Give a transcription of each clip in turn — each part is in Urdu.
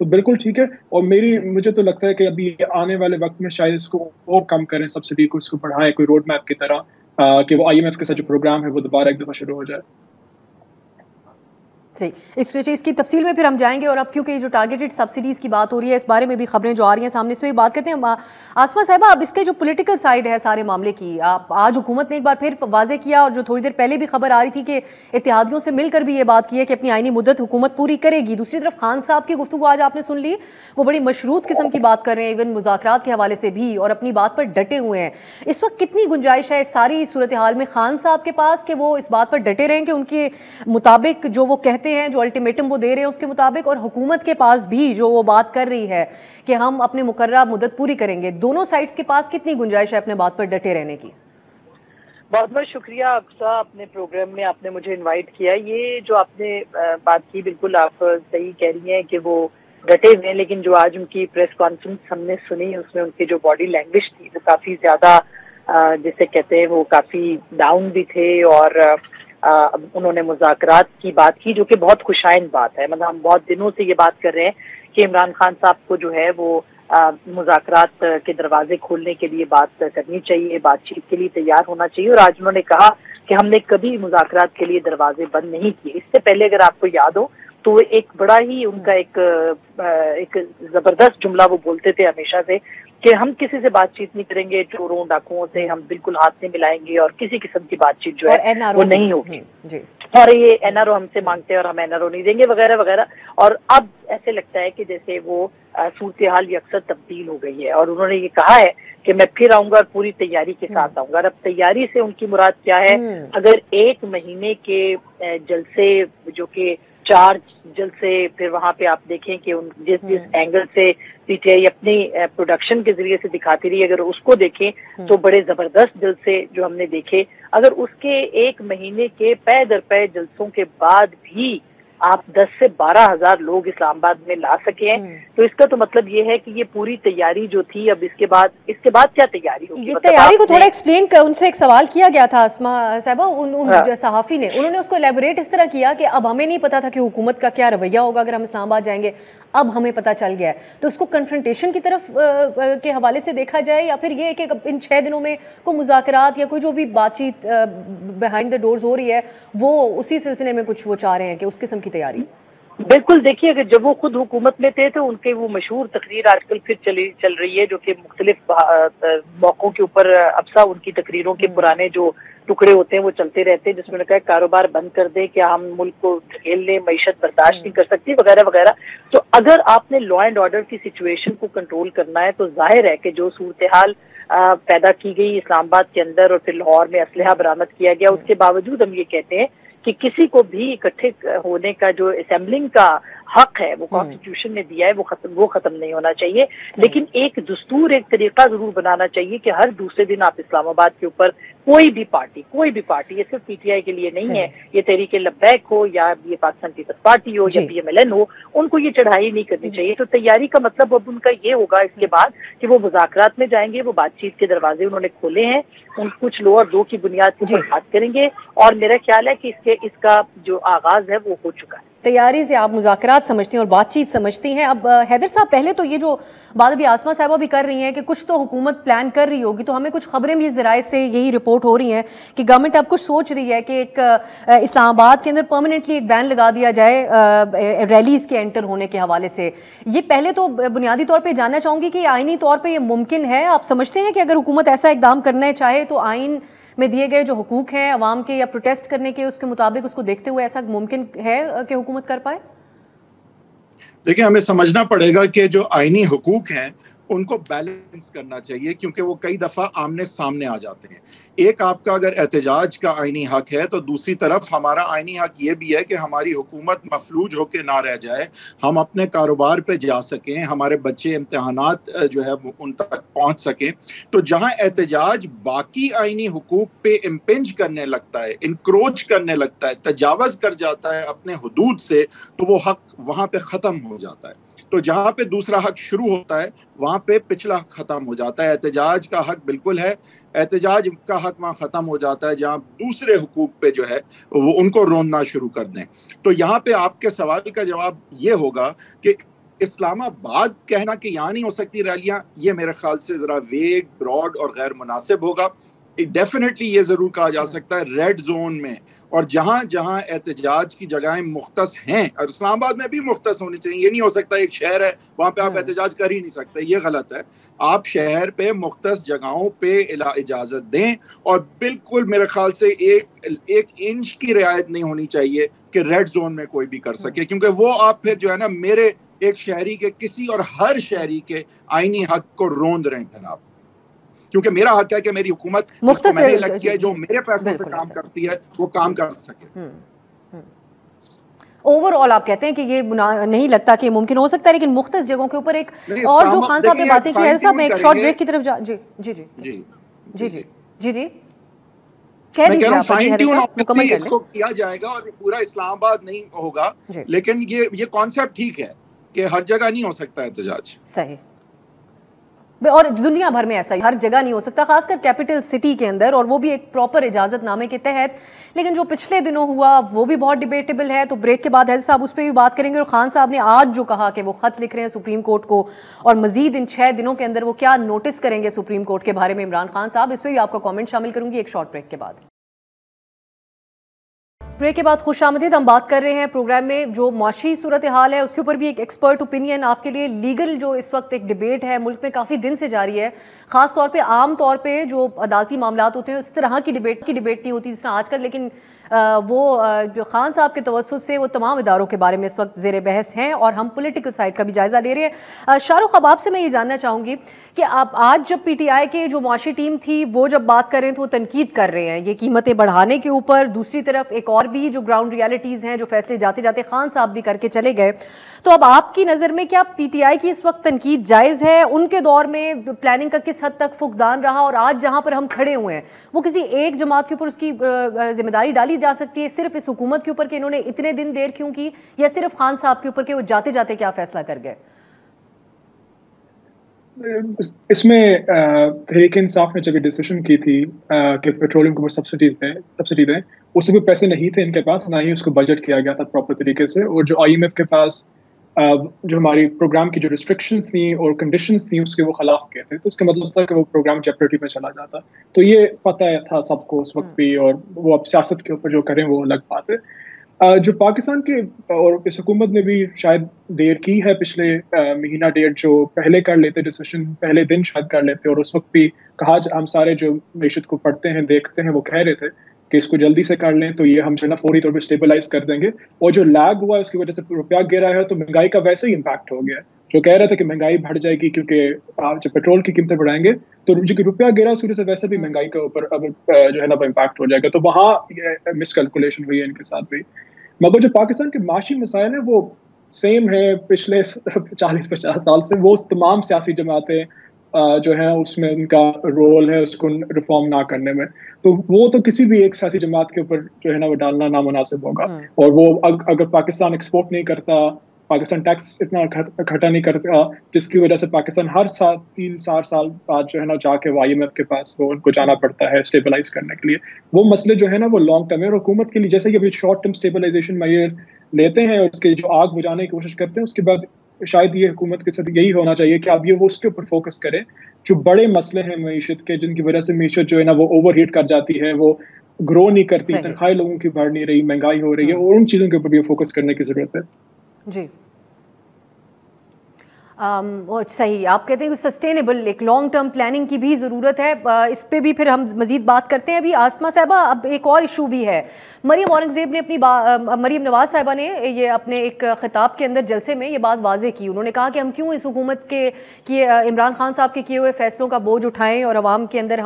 تو بالکل ٹھیک ہے. اور مجھے تو لگتا ہے کہ ابھی آنے والے وقت میں شاید اس کو اور کم کریں, سبسڈی کو, اس کو بڑھائیں کوئی روڈ میپ کی طرح, کہ وہ IMF کے ساتھ جو پروگرام ہے وہ دوبارہ ایک دفعہ شروع ہو جائے. صحیح, اس کی تفصیل میں پھر ہم جائیں گے. اور اب کیونکہ جو ٹارگیٹڈ سبسڈیز کی بات ہو رہی ہے, اس بارے میں بھی خبریں جو آ رہی ہیں سامنے, اس میں بھی بات کرتے ہیں. آسما صاحبہ, اب اس کے جو پولیٹیکل سائیڈ ہے سارے معاملے کی, آج حکومت نے ایک بار پھر واضح کیا, اور جو تھوڑی دیر پہلے بھی خبر آ رہی تھی کہ اتحادیوں سے مل کر بھی یہ بات کی ہے کہ اپنی آئینی مدت حکومت پوری کرے گی. دوسری طرف خان صاحب کی گفتگو آج آپ نے سن لی, وہ بڑی مشروط قسم کی بات کر رہے ہیں, ایون مذاکرات کے حوالے سے بھی, اور اپنی بات پر ڈٹے ہوئے ہیں. اس وقت کتنی گنجائش ہے اس ساری صورتحال میں خان صاحب کے پاس کہ وہ اس بات پر ڈٹے رہیں کہ ان کے مطابق جو وہ کہتے ہیں, جو الٹیمیٹم وہ دے رہے ہیں اس کے مطابق, اور حکومت کے پاس بھی جو وہ بات کر رہی ہے کہ ہم اپنے مقررہ مدت پوری کریں گے؟ دونوں سائٹس کے پاس کتنی گنجائش ہے اپنے بات پر ڈٹے رہنے کی؟ بہت بہت شکریہ اقصیٰ, اپنے پروگرام میں آپ نے مجھے انوائٹ کیا. یہ جو آپ نے بات کی بالکل آپ صحیح کہہ رہی ہیں کہ وہ ڈٹے ہوئے ہیں, لیکن جو آج ان کی پریس کانفرنس ہم نے سنی, اس میں ان کی جو باڈی لینگویج تھی وہ کافی زیادہ جسے کہتے ہیں وہ کافی ڈاؤن بھی تھے, اور انہوں نے مذاکرات کی بات کی جو کہ بہت خوشائند بات ہے. مطلب ہم بہت دنوں سے یہ بات کر رہے ہیں کہ عمران خان صاحب کو جو ہے وہ مذاکرات کے دروازے کھولنے کے لیے بات کرنی چاہیے, بات چیت کے لیے تیار ہونا چاہیے. اور آج انہوں نے کہا کہ ہم نے کبھی مذاکرات کے لیے دروازے بند نہیں کیے. اس سے پہلے اگر آپ کو یاد ہو تو ایک بڑا ہی ان کا ایک زبردست جملہ وہ بولتے تھے ہمیشہ سے کہ ہم کسی سے بات چیت نہیں کریں گے, چوروں ڈاکوؤں سے ہم بالکل ہاتھ نہیں ملائیں گے, اور کسی قسم کی بات چیت جو ہے وہ نہیں ہوگی. اور یہ NRO ہم سے مانگتے ہیں اور ہم NRO نہیں دیں گے وغیرہ وغیرہ. اور اب ایسے لگتا ہے کہ جیسے وہ صورتحال یکسر تبدیل ہو گئی ہے, اور انہوں نے یہ کہا ہے کہ میں پھر آؤں گا اور پوری تیاری کے ساتھ آؤں گا. اور اب تیاری سے ان کی مراد کیا ہے؟ اگر 1 مہینے کے جلسے, جو کہ 4 جلسے, پھر وہاں پہ آپ دیکھیں کہ جس اینگل سے PTI اپنی پروڈکشن کے ذریعے سے دکھاتی رہی, اگر اس کو دیکھیں تو بڑے زبردست جلسے جو ہم نے دیکھے. اگر اس کے 1 مہینے کے پے در پے جلسوں کے بعد بھی آپ 10 سے 12 ہزار لوگ اسلام آباد میں لا سکے ہیں, تو اس کا تو مطلب یہ ہے کہ یہ پوری تیاری جو تھی, اب اس کے بعد کیا تیاری ہوگی؟ یہ تیاری کو تھوڑا ایکسپلین کر, ان سے ایک سوال کیا گیا تھا اسما صاحبہ, ان صحافی نے, انہوں نے اس کو ایلیبوریٹ اس طرح کیا کہ اب ہمیں نہیں پتا تھا کہ حکومت کا کیا رویہ ہوگا اگر ہم اسلام آباد جائیں گے, اب ہمیں پتا چل گیا ہے. تو اس کو کنفرنٹیشن کی طرف کے حوالے سے دیکھا جائے, یا پھر یہ کہ ان 6 دنوں میں کوئی مذاکرات یا کوئی جو بھی بات چیت بیہائنڈ دا ڈورز ہو رہی ہے وہ اسی سلسلے میں کچھ وہ چاہ رہے ہیں کہ اس قسم کی تیاری؟ بالکل. دیکھیے, اگر جب وہ خود حکومت میں تھے تو ان کے وہ مشہور تقریر آج کل پھر چل رہی ہے, جو کہ مختلف موقعوں کے اوپر ابسا ان کی تقریروں کے پرانے جو ٹکڑے ہوتے ہیں وہ چلتے رہتے ہیں, جس میں نے کہا کاروبار بند کر دیں, کیا ہم ملک کو دھکیل لیں, معیشت برداشت نہیں کر سکتی وغیرہ وغیرہ. تو اگر آپ نے لا اینڈ آرڈر کی سچویشن کو کنٹرول کرنا ہے تو ظاہر ہے کہ جو صورتحال پیدا کی گئی اسلام آباد کے اندر, اور پھر لاہور میں اسلحہ برآمد کیا گیا, اس کے باوجود ہم یہ کہتے ہیں کہ کسی کو بھی اکٹھے ہونے کا جو اسمبلنگ کا حق ہے وہ کانسٹیٹیوشن نے دیا ہے, وہ ختم نہیں ہونا چاہیے. لیکن ایک دستور, ایک طریقہ ضرور بنانا چاہیے کہ ہر دوسرے دن آپ اسلام آباد کے اوپر کوئی بھی پارٹی, یہ صرف PTI کے لیے نہیں ہے, یہ تحریک لبیک ہو یا یہ پاکستان پیپلز پارٹی ہو یا PMLN ہو, ان کو یہ چڑھائی نہیں کرنی چاہیے. تو تیاری کا مطلب اب ان کا یہ ہوگا اس کے بعد کہ وہ مذاکرات میں جائیں گے, وہ بات چیت کے دروازے انہوں نے کھولے ہیں, ان کچھ لو اور دو کی بنیاد کے اوپر بات کریں گے, اور میرا خیال ہے کہ اس کا جو آغاز ہے وہ ہو چکا ہے. تیاری سے آپ مذاکرات سمجھتی ہیں اور بات چیت سمجھتی ہیں. اب حیدر صاحب, پہلے تو یہ جو بات ابھی آسما صاحبہ بھی کر رہی ہیں کہ کچھ تو حکومت پلان کر رہی ہوگی, تو ہمیں کچھ خبریں بھی اس ذرائع سے یہی رپورٹ ہو رہی ہیں کہ گورنمنٹ اب کچھ سوچ رہی ہے کہ ایک اسلام آباد کے اندر پرماننٹلی ایک بین لگا دیا جائے ریلیز کے انٹر ہونے کے حوالے سے. یہ پہلے تو بنیادی طور پہ جاننا چاہوں گی کہ آئینی طور پہ یہ ممکن ہے؟ آپ سمجھتے ہیں کہ اگر حکومت ایسا اقدام کرنا چاہے تو آئین میں دیے گئے جو حقوق ہیں عوام کے یا پروٹیسٹ کرنے کے, اس کے مطابق اس کو دیکھتے ہوئے ایسا ممکن ہے کہ حکومت کر پائے؟ دیکھیں, ہمیں سمجھنا پڑے گا کہ جو آئینی حقوق ہیں ان کو بیلنس کرنا چاہیے, کیونکہ وہ کئی دفعہ آمنے سامنے آ جاتے ہیں. ایک آپ کا اگر احتجاج کا آئینی حق ہے, تو دوسری طرف ہمارا آئینی حق یہ بھی ہے کہ ہماری حکومت مفلوج ہو کے نہ رہ جائے, ہم اپنے کاروبار پہ جا سکیں, ہمارے بچے امتحانات جو ہے ان تک پہنچ سکیں. تو جہاں احتجاج باقی آئینی حقوق پہ امپنج کرنے لگتا ہے, انکروچ کرنے لگتا ہے, تجاوز کر جاتا ہے اپنے حدود سے, تو وہ حق وہاں پہ ختم ہو جاتا ہے. تو جہاں پہ دوسرا حق شروع ہوتا ہے وہاں پہ پچھلا ختم ہو جاتا ہے. احتجاج کا حق بالکل ہے, احتجاج کا حق وہاں ختم ہو جاتا ہے جہاں دوسرے حقوق پہ جو ہے وہ ان کو روندنا شروع کر دیں. تو یہاں پہ آپ کے سوال کا جواب یہ ہوگا کہ اسلام آباد کہنا کہ یہاں نہیں ہو سکتی ریلیاں، یہ میرے خیال سے ذرا ویگ، براڈ اور غیر مناسب ہوگا. ڈیفینیٹلی یہ ضرور کہا جا سکتا ہے ریڈ زون میں اور جہاں جہاں احتجاج کی جگہیں مختص ہیں، اور اسلام آباد میں بھی مختص ہونی چاہیے. یہ نہیں ہو سکتا ایک شہر ہے وہاں پہ آپ احتجاج کر ہی نہیں سکتے، یہ غلط ہے. آپ شہر پہ مختص جگہوں پہ اجازت دیں، اور بالکل میرے خیال سے ایک انچ کی رعایت نہیں ہونی چاہیے کہ ریڈ زون میں کوئی بھی کر سکے، کیونکہ وہ آپ پھر جو ہے نا میرے ایک شہری کے کسی اور ہر شہری کے آئینی حق کو روند رہے ہیں پھر آپ. کیونکہ میرا حق ہے کہ میری حکومت میں نے لگ کیا جو میرے پیسوں سے کام کرتی ہے وہ کام کر سکے. اوور آل آپ کہتے ہیں کہ یہ نہیں لگتا کہ ممکن ہو سکتا ہے، لیکن مختص جگہوں کے اوپر ایک اور جو خان صاحب نے باتیں کی ہے، صاحب میں ایک شارٹ بریک کی طرف جی جی جی جی جی جی جی جی کہہ دیجیے آپ فائن ٹیون مکمل اس کو کیا جائے گا، اور پورا اسلام آباد نہیں ہوگا، لیکن یہ کانسیپٹ ٹھیک ہے کہ ہر جگہ نہیں ہو سکتا احتجاج. صحیح، اور دنیا بھر میں ایسا ہی ہر جگہ نہیں ہو سکتا، خاص کر کیپٹل سٹی کے اندر، اور وہ بھی ایک پراپر اجازت نامے کے تحت. لیکن جو پچھلے دنوں ہوا وہ بھی بہت ڈیبیٹیبل ہے. تو بریک کے بعد حیدر صاحب اس پہ بھی بات کریں گے. اور خان صاحب نے آج جو کہا کہ وہ خط لکھ رہے ہیں سپریم کورٹ کو، اور مزید ان 6 دنوں کے اندر وہ کیا نوٹس کریں گے سپریم کورٹ کے بارے میں عمران خان صاحب، اس پہ بھی آپ کا کامنٹ شامل کروں گی ایک شارٹ بریک کے بعد. بریک کے بعد خوش آمدید. ہم بات کر رہے ہیں پروگرام میں جو معاشی صورتحال ہے اس کے اوپر بھی ایک ایکسپرٹ اوپینین آپ کے لیے. لیگل جو اس وقت ایک ڈیبیٹ ہے ملک میں کافی دن سے جاری ہے، خاص طور پہ عام طور پہ جو عدالتی معاملات ہوتے ہیں اس طرح کی ڈیبیٹ نہیں ہوتی جس طرح آج کل، لیکن وہ جو خان صاحب کے توسط سے وہ تمام اداروں کے بارے میں اس وقت زیر بحث ہیں، اور ہم پولیٹیکل سائڈ کا بھی جائزہ لے رہے ہیں. شاہ رخ، اب آپ سے میں یہ جاننا چاہوں گی کہ آپ آج جب پی ٹی آئی کے جو معاشی ٹیم تھی وہ جب بات کر رہے ہیں تو وہ تنقید کر رہے ہیں یہ قیمتیں بڑھانے کے اوپر، دوسری طرف ایک اور بھی جو گراؤنڈ ریالٹیز ہیں جو فیصلے جاتے جاتے خان صاحب بھی کر کے چلے گئے. تو اب آپ کی نظر میں کیا پی ٹی آئی کی اس وقت تنقید جائز ہے؟ ان کے دور میں پلاننگ کا کس حد تک فقدان رہا، اور آج جہاں پر ہم کھڑے ہوئے ہیں وہ کسی ایک جماعت کے اوپر اس کی ذمہ داری ڈالی جا سکتی ہے، صرف اس حکومت کے اوپر کہ انہوں نے اتنے دن دیر کیوں کی، یا صرف خان صاحب کے اوپر کہ وہ جاتے جاتے کیا فیصلہ کر گئے؟ اس میں تحریک انصاف نے جب یہ ڈیسیشن کی تھی کہ پیٹرولیم کو سبسڈی دیں، اس سے بھی پیسے نہیں تھے ان کے پاس، نہ ہی اس کو بجٹ کیا گیا تھا پراپر طریقے سے. اور جو آئی ایم ایف کے پاس جو ہماری پروگرام کی جو ریسٹرکشنز تھیں اور کنڈیشنز تھیں اس کے وہ خلاف کیے تھے، تو اس کا مطلب تھا کہ وہ پروگرام جیپرٹی میں چلا جاتا. تو یہ پتہ تھا سب کو اس وقت بھی، اور وہ اب سیاست کے اوپر جو کریں وہ الگ بات ہے. جو پاکستان کے اور اس حکومت نے بھی شاید دیر کی ہے پچھلے مہینہ ڈیڑھ، جو پہلے کر لیتے ڈیسیشن پہلے دن شاید کر لیتے، اور اس وقت بھی کہا ہم سارے جو معیشت کو پڑھتے ہیں دیکھتے ہیں وہ کہہ رہے تھے کہ اس کو جلدی سے کر لیں تو یہ ہم جو ہے نا فوری طور پہ اسٹیبلائز کر دیں گے. اور جو لیگ ہوا ہے اس کی وجہ سے روپیہ گرا ہے، تو مہنگائی کا ویسے ہی امپیکٹ ہو گیا ہے. جو کہہ رہے تھے کہ مہنگائی بڑھ جائے گی کیونکہ جب پیٹرول کی قیمتیں بڑھائیں گے تو جو روپیہ گرا اس وجہ سے ویسے بھی مہنگائی کے اوپر اب جو ہے نا وہ امپیکٹ ہو جائے گا. تو وہاں مس کیلکولیشن ہوئی ہے ان کے ساتھ بھی. مگر جو پاکستان کے معاشی مسائل ہیں وہ سیم ہے پچھلے 40-50 سال سے. وہ تمام سیاسی جماعتیں جو ہیں اس میں ان کا رول ہے اس کو ریفارم نہ کرنے میں، تو وہ تو کسی بھی ایک سیاسی جماعت کے اوپر جو ہے نا وہ ڈالنا نامناسب ہوگا. اور وہ اگر پاکستان ایکسپورٹ نہیں کرتا، پاکستان ٹیکس اتنا اکٹھا نہیں کرتا، جس کی وجہ سے پاکستان ہر سال 3-4 سال بعد جو ہے نا جا کے آئی ایم ایف کے پاس وہ ان کو جانا پڑتا ہے اسٹیبلائز کرنے کے لیے. وہ مسئلے جو ہے نا وہ لانگ ٹرم ہے، اور حکومت کے لیے جیسے کہ شارٹ ٹرم اسٹیبلائزیشن میئر لیتے ہیں اور اس کے جو آگ بجھانے کی کوشش کرتے ہیں، اس کے بعد شاید یہ حکومت کے ساتھ یہی ہونا چاہیے کہ اب یہ وہ اس کے اوپر فوکس کرے جو بڑے مسئلے ہیں معیشت کے، جن کی وجہ سے معیشت جو ہے نا وہ اوور ہیٹ کر جاتی ہے، وہ گرو نہیں کرتی، تنخواہیں لوگوں کی بڑھ نہیں رہی، مہنگائی ہو رہی ہے، اور ان چیزوں کے اوپر بھی فوکس کرنے کی ضرورت ہے. جی صحیح، آپ کہتے ہیں کہ سسٹینیبل ایک لانگ ٹرم پلاننگ کی بھی ضرورت ہے. اس پہ بھی پھر ہم مزید بات کرتے ہیں. ابھی آسمہ صاحبہ اب ایک اور ایشو بھی ہے. مریم اورنگزیب نے مریم نواز صاحبہ نے یہ اپنے ایک خطاب کے اندر جلسے میں یہ بات واضح کی. انہوں نے کہا کہ ہم کیوں اس حکومت کے عمران خان صاحب کے کیے ہوئے فیصلوں کا بوجھ اٹھائیں اور عوام کے اندر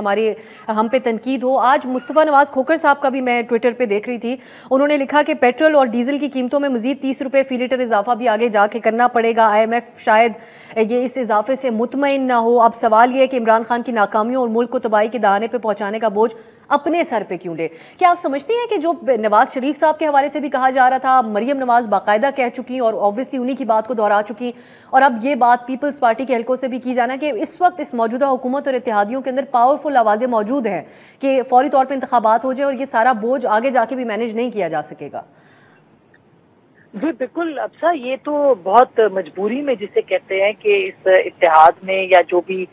ہم پہ تنقید ہو. آج مصطفیٰ نواز کھوکھر صاحب کا بھی میں ٹویٹر پہ دیکھ رہی تھی، انہوں نے لکھا کہ پیٹرول اور ڈیزل کی قیمتوں میں مزید 30 روپے فی لیٹر اضافہ بھی آگے جا کے کرنا پڑے گا. آئی ایم ایف شاید یہ اس اضافے سے مطمئن نہ ہو. اب سوال یہ ہے کہ عمران خان کی ناکامیوں اور ملک کو تباہی کے دہانے پہ پہنچانے کا بوجھ اپنے سر پہ کیوں لے؟ کیا آپ سمجھتے ہیں کہ جو نواز شریف صاحب کے حوالے سے بھی کہا جا رہا تھا، مریم نواز باقاعدہ کہہ چکی اور اوبویسلی انہی کی بات کو دہرا چکی، اور اب یہ بات پیپلز پارٹی کے حلقوں سے بھی کی جانا کہ اس وقت اس موجودہ حکومت اور اتحادیوں کے اندر پاورفل آوازیں موجود ہیں کہ فوری طور پہ انتخابات ہو جائے اور یہ سارا بوجھ آگے جا کے بھی مینیج نہیں کیا جا سکے گا؟ جی بالکل افسا، یہ تو بہت مجبوری میں جسے کہتے ہیں کہ اس اتحاد میں یا جو بھی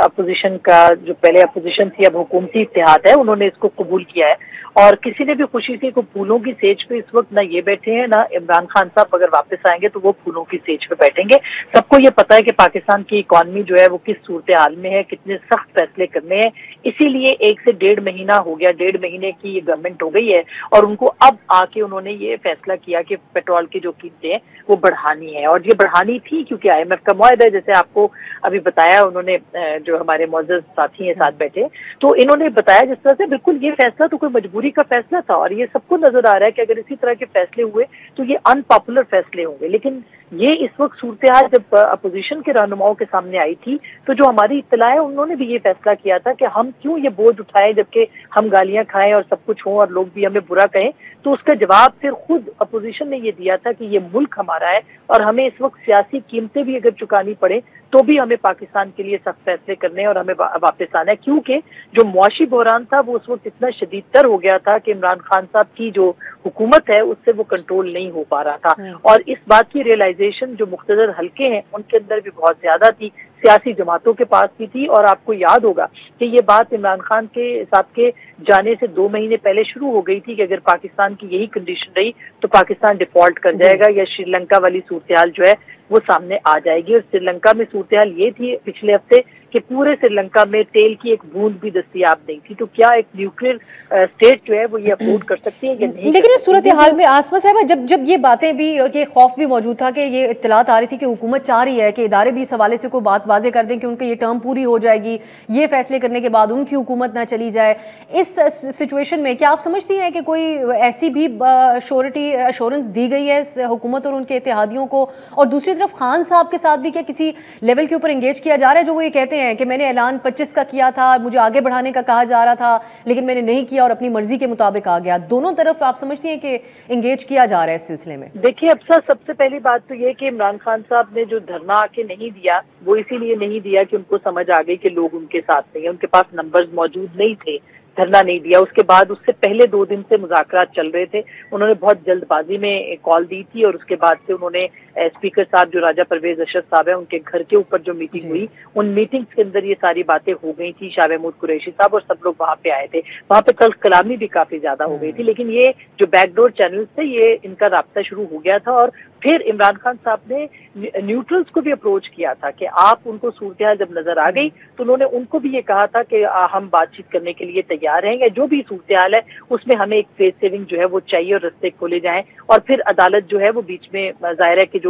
اپوزیشن کا جو پہلے اپوزیشن تھی اب حکومتی اتحاد ہے، انہوں نے اس کو قبول کیا ہے اور کسی نے بھی خوشی سے کو پھولوں کی سیج پہ اس وقت نہ یہ بیٹھے ہیں، نہ عمران خان صاحب اگر واپس آئیں گے تو وہ پھولوں کی سیج پہ بیٹھیں گے۔ سب کو یہ پتا ہے کہ پاکستان کی اکانومی جو ہے وہ کس صورتحال میں ہے، کتنے سخت فیصلے کرنے ہیں، اسی لیے 1 سے 1.5 مہینہ ہو گیا، 1.5 مہینے کی یہ گورنمنٹ ہو گئی ہے اور ان کو اب آ کے انہوں نے یہ فیصلہ کیا کہ پیٹرول کی جو قیمتیں ہیں وہ بڑھانی ہے، اور یہ بڑھانی تھی کیونکہ IMF کا معاہدہ ہے، جیسے آپ کو ابھی بتایا انہوں نے، جو ہمارے معزز ساتھی ہیں ساتھ بیٹھے، تو انہوں نے بتایا جس طرح سے بالکل یہ فیصلہ تو کوئی مجبوری کا فیصلہ تھا اور یہ سب کو نظر آ رہا ہے کہ اگر اسی طرح کے فیصلے ہوئے تو یہ ان پاپولر فیصلے ہوں گے، لیکن یہ اس وقت صورتحال جب اپوزیشن کے رہنماؤں کے سامنے آئی تھی تو جو ہماری اطلاع ہے انہوں نے بھی یہ فیصلہ کیا تھا کہ ہم کیوں یہ بوجھ اٹھائیں جبکہ ہم گالیاں کھائیں اور سب کچھ ہوں اور لوگ بھی ہمیں برا کہیں، تو اس کا جواب پھر خود اپوزیشن نے یہ دیا تھا کہ یہ ملک ہمارا ہے اور ہمیں اس وقت سیاسی قیمتیں بھی اگر چکانی پڑے تو بھی ہمیں پاکستان کے لیے سخت فیصلے کرنے ہیں اور ہمیں واپس آنا ہے، کیونکہ جو معاشی بحران تھا وہ اس وقت اتنا شدید تر ہو گیا تھا کہ عمران خان صاحب کی جو حکومت ہے اس سے وہ کنٹرول نہیں ہو پا رہا تھا، اور اس بات کی ریئلائزیشن جو مقتدر حلقے ہیں ان کے اندر بھی بہت زیادہ تھی، سیاسی جماعتوں کے پاس بھی تھی، اور آپ کو یاد ہوگا کہ یہ بات عمران خان کے صاحب کے جانے سے 2 مہینے پہلے شروع ہو گئی تھی کہ اگر پاکستان کی یہی کنڈیشن رہی تو پاکستان ڈیفالٹ کر جائے گا یا سری لنکا والی صورتحال جو ہے وہ سامنے آ جائے گی، اور سری لنکا میں صورتحال یہ تھی پچھلے ہفتے کہ پورے سری لنکا میں تیل کی ایک بوند بھی دستیاب نہیں تھی، تو کیا ایک نیوکلیئر اسٹیٹ جو ہے وہ یہ افورڈ کر سکتی ہے یا نہیں؟ لیکن اس صورتحال میں آسما صاحبہ جب یہ باتیں بھی، یہ خوف بھی موجود تھا کہ یہ اطلاعات آ رہی تھی کہ حکومت چاہ رہی ہے کہ ادارے بھی اس حوالے سے کوئی بات واضح کر دیں کہ ان کی یہ ٹرم پوری ہو جائے گی، یہ فیصلے کرنے کے بعد ان کی حکومت نہ چلی جائے، اس سچویشن میں کیا آپ سمجھتی ہیں کہ کوئی ایسی بھی ایشورنس دی گئی ہے اس حکومت اور ان کے اتحادیوں کو، اور دوسری طرف خان صاحب کے ساتھ بھی کیا کسی لیول کے اوپر انگیج کیا جا رہا ہے جو وہ یہ کہتے ہیں کہ میں نے اعلان 25 کا کیا تھا، مجھے آگے بڑھانے کا کہا جا رہا تھا لیکن میں نے نہیں کیا اور اپنی مرضی کے مطابق آ گیا؟ دونوں طرف آپ سمجھتی ہیں کہ انگیج کیا جا رہا ہے اس سلسلے میں؟ دیکھیے افسر، سب سے پہلی بات تو یہ کہ عمران خان صاحب نے جو دھرنا آ کے نہیں دیا وہ اسی لیے نہیں دیا کہ ان کو سمجھ آ گئی کہ لوگ ان کے ساتھ نہیں ہیں، ان کے پاس نمبرز موجود نہیں تھے، دھرنا نہیں دیا۔ اس کے بعد اس سے پہلے 2 دن سے مذاکرات چل رہے تھے، انہوں نے بہت جلد بازی میں کال دی تھی اور اس کے بعد سے انہوں نے اسپیکر صاحب جو راجہ پرویز اشرف صاحب ہیں ان کے گھر کے اوپر جو میٹنگ ہوئی ان میٹنگز کے اندر یہ ساری باتیں ہو گئی تھی، شاہ محمود قریشی صاحب اور سب لوگ وہاں پہ آئے تھے، وہاں پہ تلخ کلامی بھی کافی زیادہ ہو گئی تھی، لیکن یہ جو بیک ڈور چینلز تھے یہ ان کا رابطہ شروع ہو گیا تھا، اور پھر عمران خان صاحب نے نیوٹرلز کو بھی اپروچ کیا تھا کہ آپ ان کو صورتحال جب نظر آ گئی تو انہوں نے ان کو بھی یہ کہا تھا کہ ہم بات چیت کرنے کے لیے تیار ہیں، یا جو بھی صورتحال ہے اس میں ہمیں ایک فیس سیونگ جو ہے وہ چاہیے اور رستے کھولے جائیں، اور پھر عدالت جو ہے وہ بیچ میں، ظاہر ہے کہ جو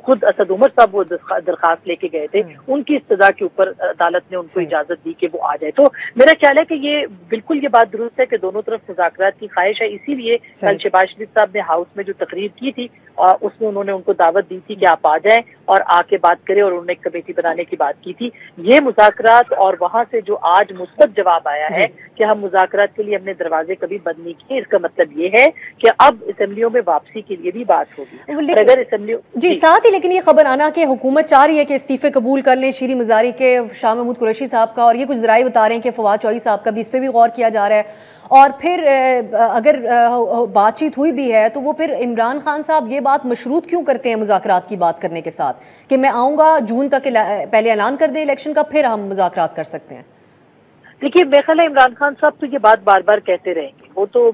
خود اسد عمر صاحب وہ درخواست لے کے گئے تھے ان کی استدعا کے اوپر عدالت نے ان کو اجازت دی کہ وہ آ جائے۔ تو میرا خیال ہے کہ یہ بالکل یہ بات درست ہے کہ دونوں طرف مذاکرات کی خواہش ہے، اسی لیے کل شہباز شریف صاحب نے ہاؤس میں جو تقریر کی تھی اس میں انہوں نے ان کو دعوت دی تھی کہ آپ آ جائیں اور آ کے بات کریں، اور انہوں نے ایک کمیٹی بنانے کی بات کی تھی۔ یہ مذاکرات اور وہاں سے جو آج مثبت جواب آیا ہے کہ ہم مذاکرات کے لیے ہم نے دروازے کبھی بند نہیں کیے، اس کا مطلب یہ ہے کہ اب اسمبلیوں میں واپسی کے لیے بھی بات ہوگی، اور اگر اسمبلیوں ساتھ ہی لیکن یہ خبر آنا کہ حکومت چاہ رہی ہے کہ استعفے قبول کر لیں شیریں مزاری کے، شاہ محمود قریشی صاحب کا، اور یہ کچھ ذرائع بتا رہے ہیں کہ فواد چوہدری صاحب کا بھی، اس پہ بھی غور کیا جا رہا ہے، اور پھر اگر بات چیت ہوئی بھی ہے تو وہ پھر عمران خان صاحب یہ بات مشروط کیوں کرتے ہیں مذاکرات کی بات کرنے کے ساتھ کہ میں آؤں گا جون تک پہلے اعلان کر دیں الیکشن کا پھر ہم مذاکرات کر سکتے ہیں؟ دیکھیے میرے خیال ہے عمران خان صاحب تو یہ بات بار بار کہتے رہیں گے، وہ تو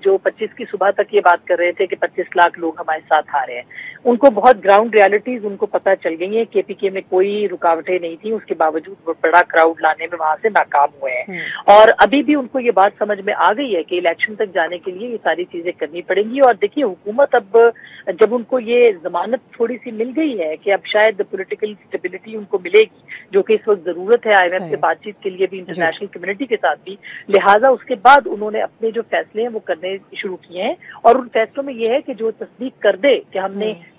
جو 25 کی صبح تک یہ بات کر رہے تھے کہ 25 لاکھ لوگ ہمارے ساتھ آ رہے ہیں، ان کو بہت گراؤنڈ ریالٹیز ان کو پتہ چل گئی ہیں، کے پی کے میں کوئی رکاوٹیں نہیں تھیں، اس کے باوجود وہ بڑا کراؤڈ لانے میں وہاں سے ناکام ہوئے ہیں، اور ابھی بھی ان کو یہ بات سمجھ میں آ گئی ہے کہ الیکشن تک جانے کے لیے یہ ساری چیزیں کرنی پڑیں گی۔ اور دیکھیے حکومت اب جب ان کو یہ ضمانت تھوڑی سی مل گئی ہے کہ اب شاید پولیٹیکل اسٹیبلٹی ان کو ملے گی جو کہ اس وقت ضرورت ہے IMF سے بات چیت کے لیے بھی، انٹرنیشنل کمیونٹی کے ساتھ بھی، لہٰذا اس کے بعد انہوں نے اپنے جو فیصلے ہیں وہ کرنے شروع کیے ہیں، اور ان فیصلوں میں یہ ہے کہ جو تصدیق کر دے کہ ہم نے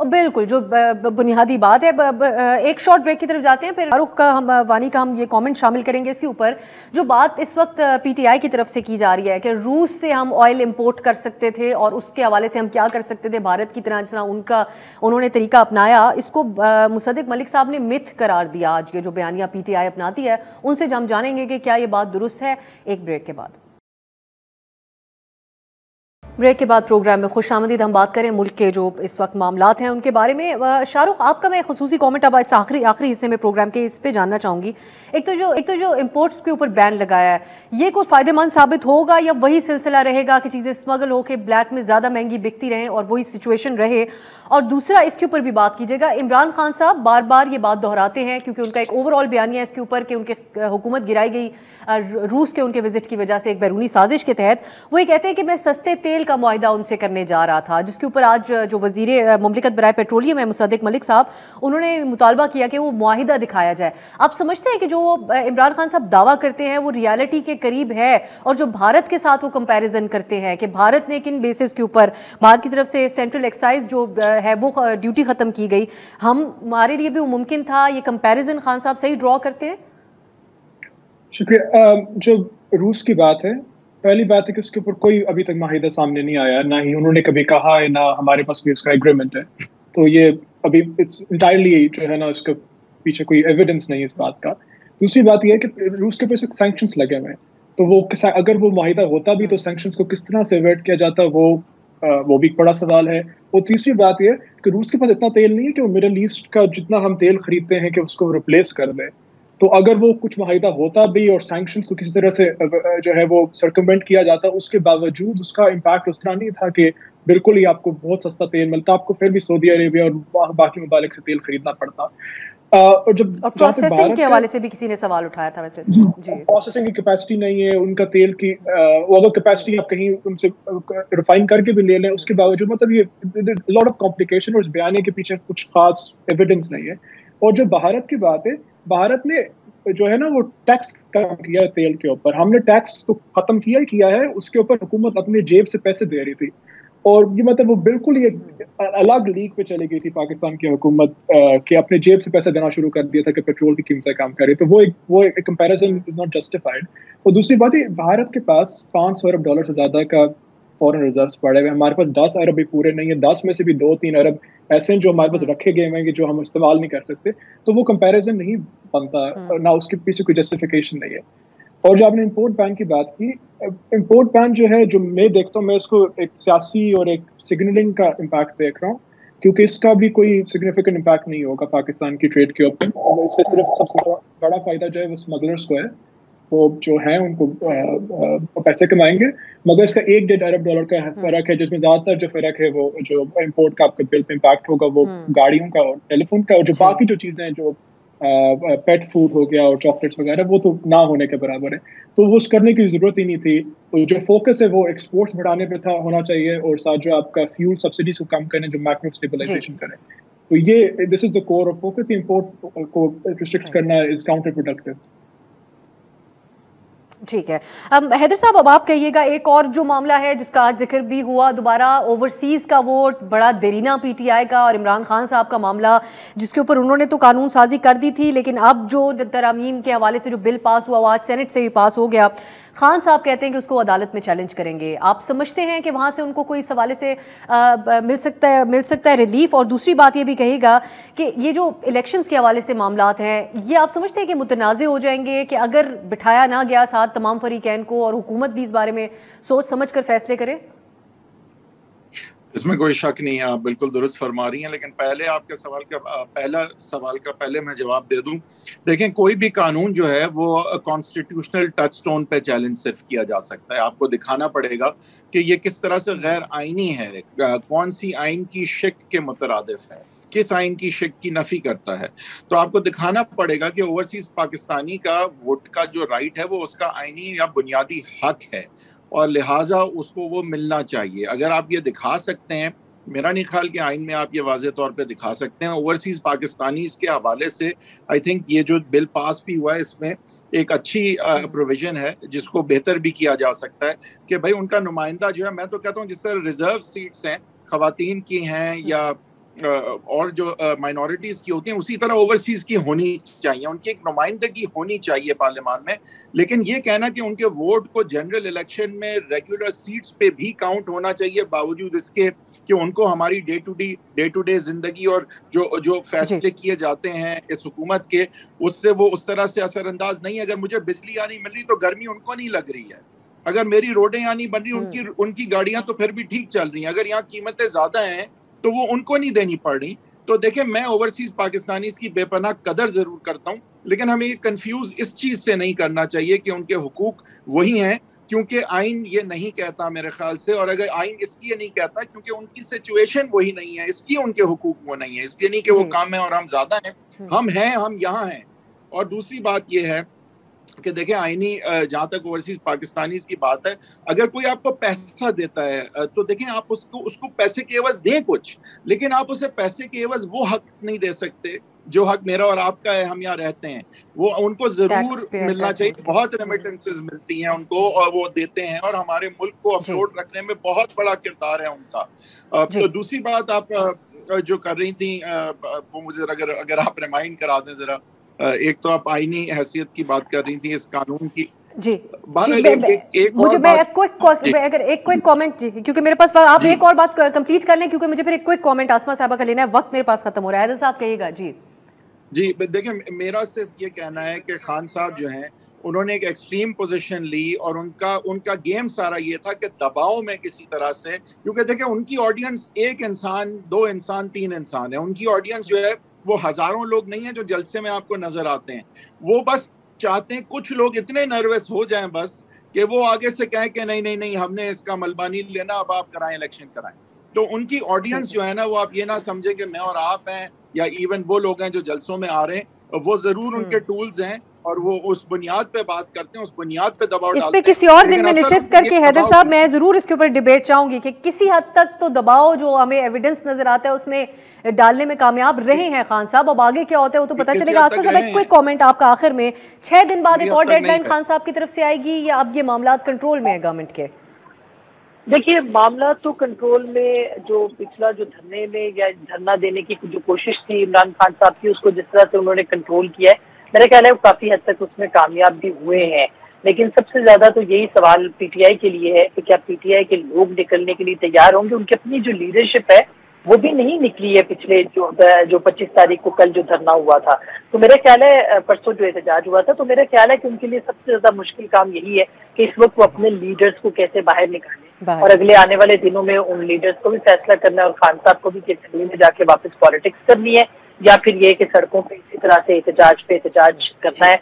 بالکل جو بنیادی بات ہے. ایک شارٹ بریک کی طرف جاتے ہیں, پھر فاروق کا وانی کا ہم یہ کامنٹ شامل کریں گے اس کے اوپر. جو بات اس وقت پی ٹی آئی کی طرف سے کی جا رہی ہے کہ روس سے ہم آئل امپورٹ کر سکتے تھے اور اس کے حوالے سے ہم کیا کر سکتے تھے بھارت کی طرح, جس طرح انہوں نے طریقہ اپنایا, اس کو مصدق ملک صاحب نے متھ قرار دیا. آج یہ جو بیانیہ پی ٹی آئی اپناتی ہے ان سے ہم جانیں گے کہ کیا یہ بات درست ہے. ایک بریک کے بعد. بریک کے بعد پروگرام میں خوش آمدید. ہم بات کریں ملک کے جو اس وقت معاملات ہیں ان کے بارے میں. شاہ رخ, آپ کا میں خصوصی کامنٹ اب اس آخری حصے میں پروگرام کے اس پہ جاننا چاہوں گی. ایک تو جو امپورٹس کے اوپر بین لگایا ہے, یہ کوئی فائدہ مند ثابت ہوگا یا وہی سلسلہ رہے گا کہ چیزیں اسمگل ہو کے بلیک میں زیادہ مہنگی بکتی رہیں اور وہی سچویشن رہے؟ اور دوسرا اس کے اوپر بھی بات کیجیے گا, عمران خان صاحب بار بار یہ بات دہراتے ہیں کیونکہ ان کا ایک اوور آل بیانیہ ہے اس کے اوپر کہ ان کی حکومت گرائی گئی روس کے ان کے وزٹ کی وجہ سے ایک بیرونی سازش کے تحت. وہ یہ کہتے ہیں کہ میں سستے تیل کا معاہدہ ان سے کرنے جا رہا تھا, جس کے اوپر آج جو وزیر مملکت برائے پیٹرولیم ہے مصدق ملک صاحب, انہوں نے مطالبہ کیا کہ وہ معاہدہ دکھایا جائے. آپ سمجھتے ہیں کہ جو عمران خان صاحب دعویٰ کرتے ہیں وہ ریالٹی کے قریب ہے, اور جو بھارت کے ساتھ وہ کمپیریزن کرتے ہیں کہ بھارت نے کن بیسس کے اوپر بھارت کی طرف سے سینٹرل ایکسائز جو ہے وہ ڈیوٹی ختم کی گئی, ہمارے لیے بھی وہ ممکن تھا, یہ کمپیریزن خان صاحب صحیح ڈرا کرتے ہیں؟ شکریہ. جو روس کی بات ہے, پہلی بات ہے کہ اس کے اوپر کوئی ابھی تک معاہدہ سامنے نہیں آیا, نہ ہی انہوں نے کبھی کہا ہے, نہ ہمارے پاس بھی اس کا ایگریمنٹ ہے. تو یہ ابھی انٹائرلی جو ہے نا اس کے پیچھے کوئی ایویڈنس نہیں ہے اس بات کا. دوسری بات یہ ہے کہ روس کے اوپر سینکشنز لگے ہوئے ہیں, تو وہ اگر وہ معاہدہ ہوتا بھی تو سینکشنز کو کس طرح سے ایوائڈ کیا جاتا وہ بھی ایک بڑا سوال ہے. اور تیسری بات یہ کہ روس کے پاس اتنا تیل نہیں ہے کہ وہ مڈل ایسٹ کا جتنا ہم تیل خریدتے ہیں کہ اس کو ریپلیس کر دیں. تو اگر وہ کچھ معاہدہ ہوتا بھی اور سینکشنز کو کسی طرح سے جو ہے وہ سرکموینٹ کیا جاتا, اس کے باوجود اس کا امپیکٹ اس طرح نہیں تھا کہ بالکل ہی آپ کو بہت سستا تیل ملتا, آپ کو پھر بھی سعودی عربیہ اور باقی ممالک سے تیل خریدنا پڑتا. اور پروسیسنگ کے حوالے سے بھی کسی نے سوال اٹھایا تھا ویسے. جی, پروسیسنگ کی کیپیسٹی نہیں ہے ان کا تیل کی, وہ اگر کیپیسٹی آپ کہیں ان سے ریفائن کر کے بھی لے لیں, اس کے باوجود مطلب یہ لاٹ آف کمپلیکیشن, اور اس بیانے کے پیچھے کچھ خاص ایویڈنس نہیں ہے. اور جو بھارت کی بات ہے, بھارت نے جو ہے نا وہ ٹیکس کم کیا ہے تیل کے اوپر. ہم نے ٹیکس تو ختم کیا ہے, اس کے اوپر حکومت اپنے جیب سے پیسے دے رہی تھی, اور یہ مطلب وہ بالکل ہی الگ لیگ پہ چلی گئی تھی پاکستان کی حکومت کہ اپنے جیب سے پیسہ دینا شروع کر دیا تھا کہ پیٹرول کی قیمتیں کم کرے. تو وہ ایک کمپیریزن از ناٹ جسٹیفائڈ. اور دوسری بات ہے, بھارت کے پاس $500 ارب سے زیادہ کا فورن ریزروز پڑے ہوئے ہیں. ہمارے پاس 10 ارب بھی پورے نہیں ہیں, 10 میں سے بھی 2-3 ارب ایسے ہیں جو ہمارے پاس رکھے گئے ہیں کہ جو ہم استعمال نہیں کر سکتے. تو وہ کمپیریزن نہیں بنتا, نہ اس کے پیچھے کوئی جسٹیفیکیشن نہیں ہے. اور جو آپ نے امپورٹ بین کی بات کی, امپورٹ بین جو ہے جو میں دیکھتا ہوں, میں اس کو ایک سیاسی اور ایک سگنلنگ کا امپیکٹ دیکھ رہا ہوں, کیونکہ اس کا بھی کوئی سگنیفیکنٹ امپیکٹ نہیں ہوگا پاکستان کی ٹریڈ کے اوپر. اس سے صرف سب سے بڑا فائدہ جو ہے وہ اسمگلرس کو ہے, وہ جو ہیں ان کو پیسے کمائیں گے. مگر اس کا $1-1.5 ارب کا فرق ہے, جس میں زیادہ تر جو فرق ہے وہ جو امپورٹ کا آپ کے بل پہ امپیکٹ ہوگا وہ گاڑیوں کا اور ٹیلی فون کا, اور جو باقی جو چیزیں ہیں جو پیٹ فوڈ ہو گیا اور چاکلیٹس وغیرہ وہ تو نہ ہونے کے برابر ہے. تو وہ اس کرنے کی ضرورت ہی نہیں تھی. جو فوکس ہے وہ ایکسپورٹس بڑھانے پہ تھا ہونا چاہیے, اور ساتھ جو آپ کا فیول سبسڈیز کو کم کرنے, جو میکرو اسٹیبلائزیشن کریں. تو یہ دس از دا کور آف فوکس. امپورٹ کو ریسٹرکٹ کرنا از کاؤنٹر پروڈکٹیو. ٹھیک ہے. حیدر صاحب, اب آپ کہیے گا ایک اور جو معاملہ ہے جس کا آج ذکر بھی ہوا دوبارہ, اوورسیز کا ووٹ بڑا دیرینہ پی ٹی آئی کا اور عمران خان صاحب کا معاملہ, جس کے اوپر انہوں نے تو قانون سازی کر دی تھی, لیکن اب جو ترامیم کے حوالے سے جو بل پاس ہوا وہ آج سینٹ سے بھی پاس ہو گیا. خان صاحب کہتے ہیں کہ اس کو عدالت میں چیلنج کریں گے. آپ سمجھتے ہیں کہ وہاں سے ان کو کوئی اس حوالے سے مل سکتا ہے ریلیف؟ اور دوسری بات یہ بھی کہے گا کہ یہ جو الیکشنز کے حوالے سے معاملات ہیں, یہ آپ سمجھتے ہیں کہ متنازع ہو جائیں گے کہ اگر بٹھایا نہ گیا ساتھ تمام فریقین کو, اور حکومت بھی اس بارے میں سوچ سمجھ کر فیصلے کرے؟ اس میں کوئی شک نہیں ہے, آپ بالکل درست فرما رہی ہیں. لیکن پہلے آپ کے سوال کا پہلے میں جواب دے دوں. دیکھیں, کوئی بھی قانون جو ہے وہ کانسٹیٹیوشنل ٹچ سٹون پہ چیلنج صرف کیا جا سکتا ہے. آپ کو دکھانا پڑے گا کہ یہ کس طرح سے غیر آئینی ہے, کون سی آئین کی شق کے مترادف ہے, کس آئین کی شق کی نفی کرتا ہے. تو آپ کو دکھانا پڑے گا کہ اوورسیز پاکستانی کا ووٹ کا جو رائٹ ہے وہ اس کا آئینی یا بنیادی حق ہے, اور لہٰذا اس کو وہ ملنا چاہیے. اگر آپ یہ دکھا سکتے ہیں, میرا نہیں خیال کہ آئین میں آپ یہ واضح طور پہ دکھا سکتے ہیں. اوورسیز پاکستانیز کے حوالے سے آئی تھنک یہ جو بل پاس بھی ہوا ہے اس میں ایک اچھی پروویژن ہے جس کو بہتر بھی کیا جا سکتا ہے کہ بھائی ان کا نمائندہ جو ہے, میں تو کہتا ہوں جس طرح ریزرو سیٹس ہیں خواتین کی ہیں یا اور جو مائنورٹیز کی ہوتی ہیں اسی طرح اوورسیز کی ہونی چاہیے, ان کی ایک نمائندگی ہونی چاہیے پارلیمان میں. لیکن یہ کہنا کہ ان کے ووٹ کو جنرل الیکشن میں ریگولر سیٹس پہ بھی کاؤنٹ ہونا چاہیے باوجود اس کے کہ ان کو ہماری ڈے ٹو ڈے زندگی اور جو فیصلے کیے جاتے ہیں اس حکومت کے, اس سے وہ اس طرح سے اثر انداز نہیں ہے. اگر مجھے بجلی نہیں مل رہی تو گرمی ان کو نہیں لگ رہی ہے, اگر میری روڈیں نہیں بن رہی ان کی گاڑیاں تو پھر بھی ٹھیک چل رہی ہیں, اگر یہاں قیمتیں زیادہ ہیں تو وہ ان کو نہیں دینی پڑ رہی. تو دیکھیں میں اوورسیز پاکستانیز کی بے پناہ قدر ضرور کرتا ہوں, لیکن ہمیں یہ کنفیوز اس چیز سے نہیں کرنا چاہیے کہ ان کے حقوق وہی ہیں, کیونکہ آئین یہ نہیں کہتا میرے خیال سے, اور اگر آئین اس لیے نہیں کہتا کیونکہ ان کی سچویشن وہی نہیں ہے, اس لیے ان کے حقوق وہ نہیں ہیں, اس لیے نہیں کہ وہ کم ہیں اور ہم زیادہ ہیں, ہم یہاں ہیں. اور دوسری بات یہ ہے کہ دیکھیں آئینی جہاں تک اوورسیز پاکستانیز کی بات ہے, اگر کوئی آپ کو پیسہ دیتا ہے تو دیکھیں آپ اس کو پیسے کے عوض دیں کچھ, لیکن آپ اسے پیسے کے عوض وہ حق نہیں دے سکتے جو حق میرا اور آپ کا ہے, ہم یہاں رہتے ہیں, وہ ان کو ضرور ملنا چاہیے. بہت ریمیٹنسز ملتی ہیں ان کو اور وہ دیتے ہیں, اور ہمارے ملک کو افلوٹ رکھنے میں بہت بڑا کردار ہے ان کا. تو دوسری بات آپ جو کر رہی تھیں وہ مجھے اگر آپ ریمائنڈ کرا دیں ذرا, ایک تو آپ آئینی حیثیت کی بات کر رہی تھی اس قانون کی. جی مجھے میں اگر ایک کوئک کامنٹ, جی کیونکہ میرے پاس آپ ایک اور بات کمپلیٹ کر لیں کیونکہ مجھے پھر ایک کوئک کامنٹ آسما صاحبہ کا لینا ہے, وقت میرے پاس ختم ہو رہا ہے. حیدر صاحب کہیے گا. جی دیکھیں میرا صرف یہ کہنا ہے کہ خان صاحب جو ہیں انہوں نے ایک ایکسٹریم پوزیشن لی, اور ان کا گیم سارا یہ تھا کہ دباؤ میں کسی طرح سے, کیونکہ دیکھیں ان کی آڈینس ایک انسان, دو انسان, تین انسان ہے, ان کی آڈینس جو ہے وہ ہزاروں لوگ نہیں ہیں جو جلسے میں آپ کو نظر آتے ہیں. وہ بس چاہتے ہیں کچھ لوگ اتنے نروس ہو جائیں بس کہ وہ آگے سے کہیں کہ نہیں ہم نے اس کا ملبہ نہیں لینا, اب آپ کرائیں, الیکشن کرائیں. تو ان کی آڈینس جو ہے نا, وہ آپ یہ نہ سمجھیں کہ میں اور آپ ہیں یا ایون وہ لوگ ہیں جو جلسوں میں آ رہے ہیں, وہ ضرور ان کے ٹولز ہیں اور وہ اس بنیاد پہ بات کرتے ہیں, اس بنیاد پہ دباؤ ڈالتے ہیں. اس پہ کسی اور دن میں نشست کر کے حیدر صاحب میں ضرور اس کے اوپر ڈیبیٹ چاہوں گی کہ کسی حد تک تو دباؤ جو ہمیں ایویڈنس نظر آتا ہے اس میں ڈالنے میں کامیاب رہے ہیں خان صاحب. اب آگے کیا ہوتا ہے وہ تو پتہ چلے گا. آسما صاحب ایک کوئی کامنٹ آپ کا آخر میں, 6 دن بعد ایک اور ڈیڈ لائن خان صاحب کی طرف سے آئے گی یا اب یہ معاملات کنٹرول میں ہے گورنمنٹ کے؟ دیکھیے معاملات تو کنٹرول میں, جو پچھلا جو دھرنے میں یا دھرنا دینے کی جو کوشش تھی عمران خان صاحب کی, اس کو جس طرح سے انہوں نے کنٹرول کیا ہے, میرا خیال ہے وہ کافی حد تک اس میں کامیاب بھی ہوئے ہیں. لیکن سب سے زیادہ تو یہی سوال پی ٹی آئی کے لیے ہے کہ کیا پی ٹی آئی کے لوگ نکلنے کے لیے تیار ہوں گے. ان کی اپنی جو لیڈرشپ ہے وہ بھی نہیں نکلی ہے پچھلے جو 25 تاریخ کو کل جو دھرنا ہوا تھا. تو میرا خیال ہے پرسوں جو احتجاج ہوا تھا, تو میرا خیال ہے کہ ان کے لیے سب سے زیادہ مشکل کام یہی ہے کہ اس وقت وہ اپنے لیڈرز کو کیسے باہر نکالیں, اور اگلے آنے والے دنوں میں ان لیڈرز کو بھی فیصلہ کرنا ہے, اور خان صاحب کو بھی کہ دہلی میں جا کے واپس پالیٹکس کرنی ہے یا پھر یہ کہ سڑکوں پہ اسی طرح سے احتجاج پہ احتجاج کرنا ہے,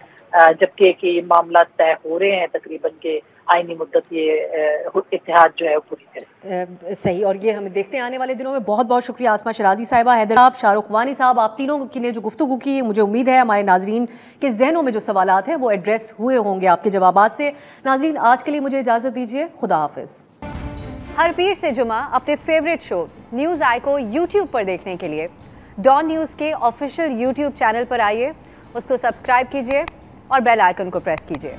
جبکہ کہ یہ معاملات طے ہو رہے ہیں تقریباً کہ آئینی مدت یہ اتحاد جو ہے وہ پوری کرے. صحیح, اور یہ ہمیں دیکھتے ہیں آنے والے دنوں میں. بہت بہت شکریہ آسما شرازی صاحبہ, حیدر صاحب, شاہ رخ وانی صاحب, آپ تینوں کی نے جو گفتگو کی, مجھے امید ہے ہمارے ناظرین کے ذہنوں میں جو سوالات ہیں وہ ایڈریس ہوئے ہوں گے آپ کے جوابات سے. ناظرین آج کے لیے مجھے اجازت دیجیے, خدا حافظ. ہر پیر سے جمعہ اپنے فیوریٹ شو نیوز آئی کو یوٹیوب پر دیکھنے کے لیے ڈان نیوز کے آفیشیل یوٹیوب چینل پر آئیے, اس کو سبسکرائب کیجیے اور بیل آئیکن کو پریس کیجیے.